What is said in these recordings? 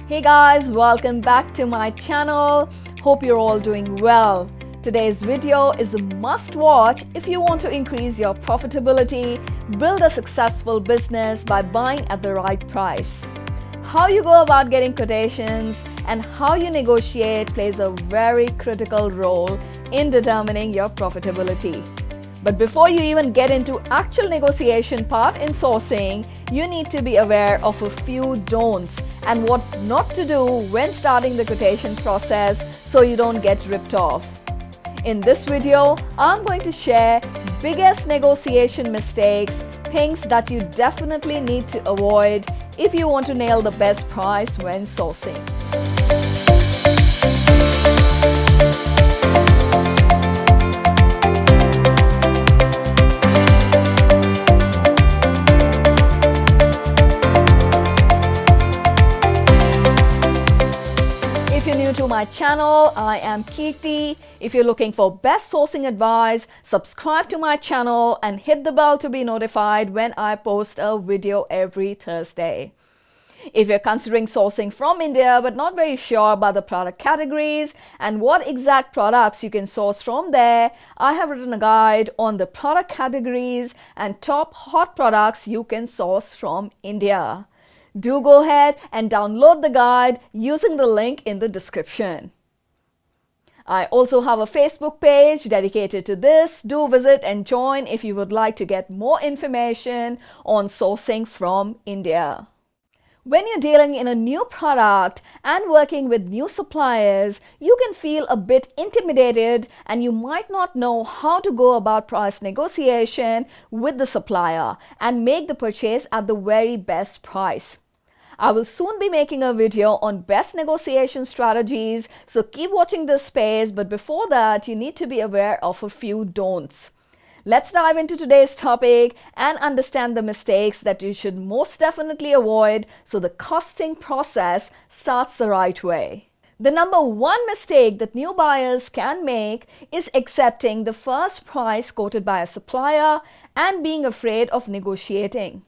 Hey guys, welcome back to my channel. Hope you're all doing well. Today's video is a must watch if you want to increase your profitability, build a successful business by buying at the right price. How you go about getting quotations and how you negotiate plays a very critical role in determining your profitability. But before you even get into actual negotiation part in sourcing, you need to be aware of a few don'ts and what not to do when starting the quotation process so you don't get ripped off. In this video, I'm going to share biggest negotiation mistakes, things that you definitely need to avoid if you want to nail the best price when sourcing. If you're new to my channel, I am Kirti. If you're looking for best sourcing advice, subscribe to my channel and hit the bell to be notified when I post a video every Thursday. If you're considering sourcing from India but not very sure about the product categories and what exact products you can source from there, I have written a guide on the product categories and top hot products you can source from India. Do go ahead and download the guide using the link in the description. I also have a Facebook page dedicated to this. Do visit and join if you would like to get more information on sourcing from India. When you're dealing in a new product and working with new suppliers, you can feel a bit intimidated and you might not know how to go about price negotiation with the supplier and make the purchase at the very best price. I will soon be making a video on best negotiation strategies, so keep watching this space, but before that, you need to be aware of a few don'ts. Let's dive into today's topic and understand the mistakes that you should most definitely avoid so the costing process starts the right way. The number one mistake that new buyers can make is accepting the first price quoted by a supplier and being afraid of negotiating.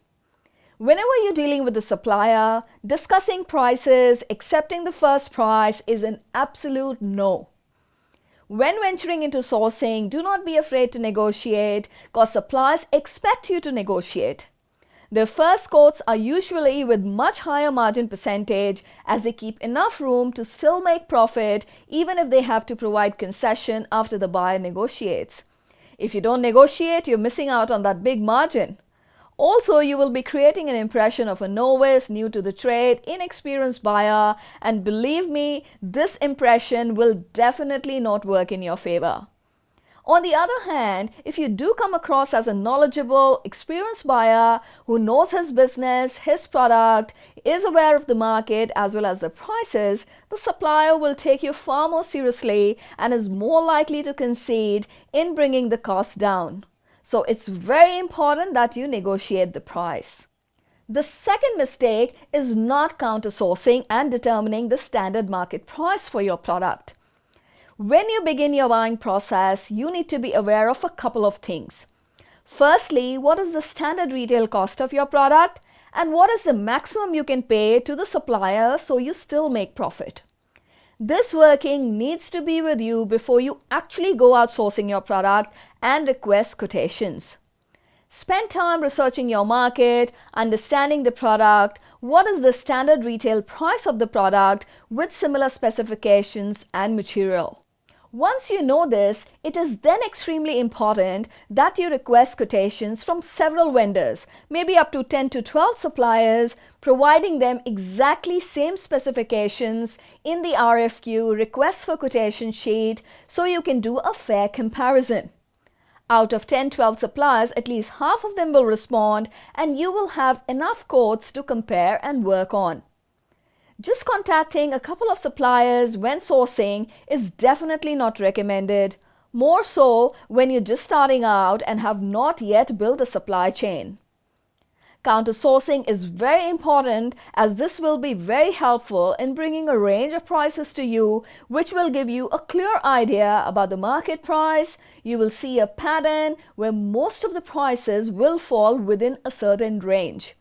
Whenever you're dealing with a supplier, discussing prices, accepting the first price is an absolute no. When venturing into sourcing, do not be afraid to negotiate because suppliers expect you to negotiate. Their first quotes are usually with much higher margin percentage as they keep enough room to still make profit even if they have to provide concession after the buyer negotiates. If you don't negotiate, you're missing out on that big margin. Also, you will be creating an impression of a novice, new to the trade, inexperienced buyer, and believe me, this impression will definitely not work in your favor. On the other hand, if you do come across as a knowledgeable, experienced buyer who knows his business, his product, is aware of the market as well as the prices, the supplier will take you far more seriously and is more likely to concede in bringing the cost down. So it's very important that you negotiate the price. The second mistake is not counter-sourcing and determining the standard market price for your product. When you begin your buying process, you need to be aware of a couple of things. Firstly, what is the standard retail cost of your product and what is the maximum you can pay to the supplier so you still make profit? This working needs to be with you before you actually go out sourcing your product and request quotations. Spend time researching your market, understanding the product, what is the standard retail price of the product with similar specifications and material. Once you know this, it is then extremely important that you request quotations from several vendors, maybe up to 10 to 12 suppliers, providing them exactly same specifications in the RFQ request for quotation sheet so you can do a fair comparison. Out of 10-12 suppliers, at least half of them will respond and you will have enough quotes to compare and work on. Just contacting a couple of suppliers when sourcing is definitely not recommended, more so when you're just starting out and have not yet built a supply chain. Counter-sourcing is very important as this will be very helpful in bringing a range of prices to you, which will give you a clear idea about the market price. You will see a pattern where most of the prices will fall within a certain range.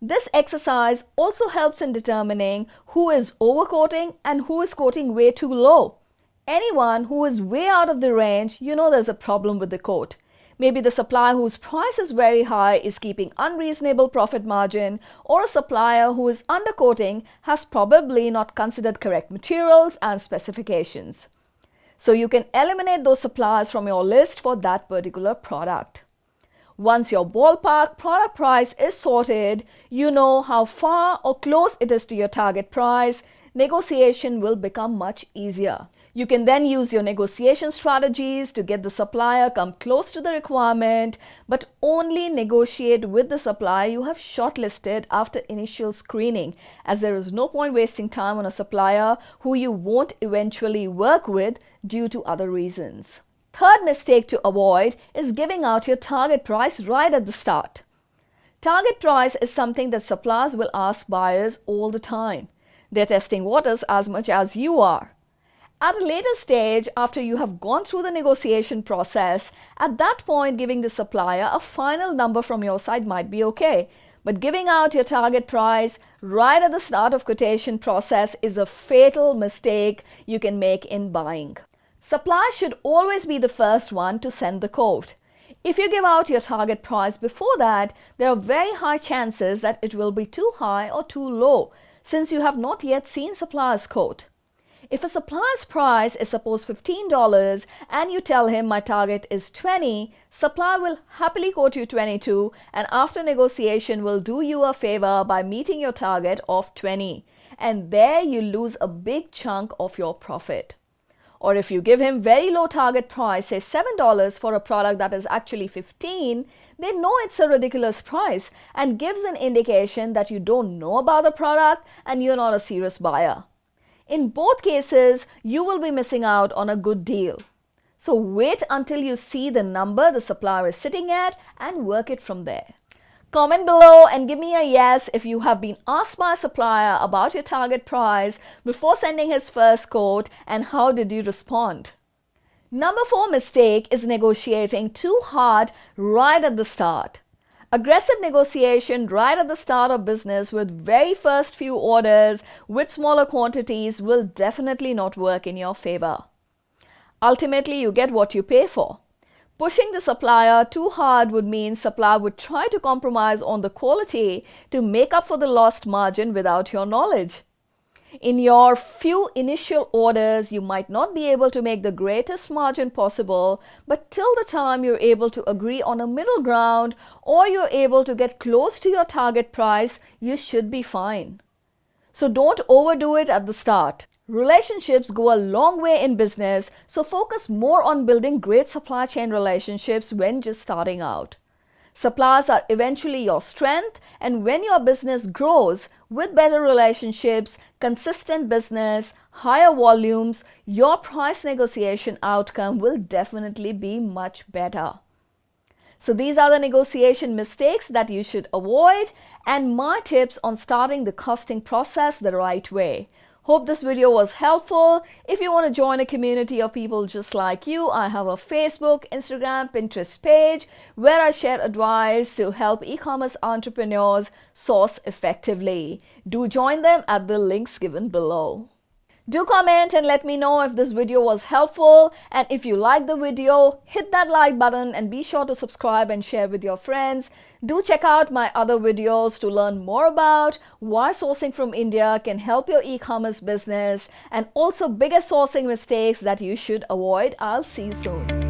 This exercise also helps in determining who is overquoting and who is quoting way too low. Anyone who is way out of the range, you know there's a problem with the quote. Maybe the supplier whose price is very high is keeping unreasonable profit margin, or a supplier who is underquoting has probably not considered correct materials and specifications. So you can eliminate those suppliers from your list for that particular product. Once your ballpark product price is sorted, you know how far or close it is to your target price, negotiation will become much easier. You can then use your negotiation strategies to get the supplier come close to the requirement, but only negotiate with the supplier you have shortlisted after initial screening, as there is no point wasting time on a supplier who you won't eventually work with due to other reasons. Third mistake to avoid is giving out your target price right at the start. Target price is something that suppliers will ask buyers all the time. They're testing waters as much as you are. At a later stage, after you have gone through the negotiation process, at that point giving the supplier a final number from your side might be okay. But giving out your target price right at the start of quotation process is a fatal mistake you can make in buying. Supplier should always be the first one to send the quote. If you give out your target price before that, there are very high chances that it will be too high or too low, since you have not yet seen supplier's quote. If a supplier's price is suppose $15 and you tell him my target is $20, supplier will happily quote you $22 and after negotiation will do you a favor by meeting your target of $20. And there you lose a big chunk of your profit. Or if you give him very low target price, say $7 for a product that is actually $15, they know it's a ridiculous price and gives an indication that you don't know about the product and you're not a serious buyer. In both cases, you will be missing out on a good deal. So wait until you see the number the supplier is sitting at and work it from there. Comment below and give me a yes if you have been asked by a supplier about your target price before sending his first quote and how did you respond. Number 4 mistake is negotiating too hard right at the start. Aggressive negotiation right at the start of business with very first few orders with smaller quantities will definitely not work in your favor. Ultimately, you get what you pay for. Pushing the supplier too hard would mean supplier would try to compromise on the quality to make up for the lost margin without your knowledge. In your few initial orders, you might not be able to make the greatest margin possible, but till the time you're able to agree on a middle ground or you're able to get close to your target price, you should be fine. So don't overdo it at the start. Relationships go a long way in business, so focus more on building great supply chain relationships when just starting out. Suppliers are eventually your strength, and when your business grows with better relationships, consistent business, higher volumes, your price negotiation outcome will definitely be much better. So these are the negotiation mistakes that you should avoid and my tips on starting the costing process the right way. Hope this video was helpful. If you want to join a community of people just like you, I have a Facebook, Instagram, Pinterest page where I share advice to help e-commerce entrepreneurs source effectively. Do join them at the links given below. Do comment and let me know if this video was helpful, and if you like the video, hit that like button and be sure to subscribe and share with your friends. Do check out my other videos to learn more about why sourcing from India can help your e-commerce business and also biggest sourcing mistakes that you should avoid. I'll see you soon.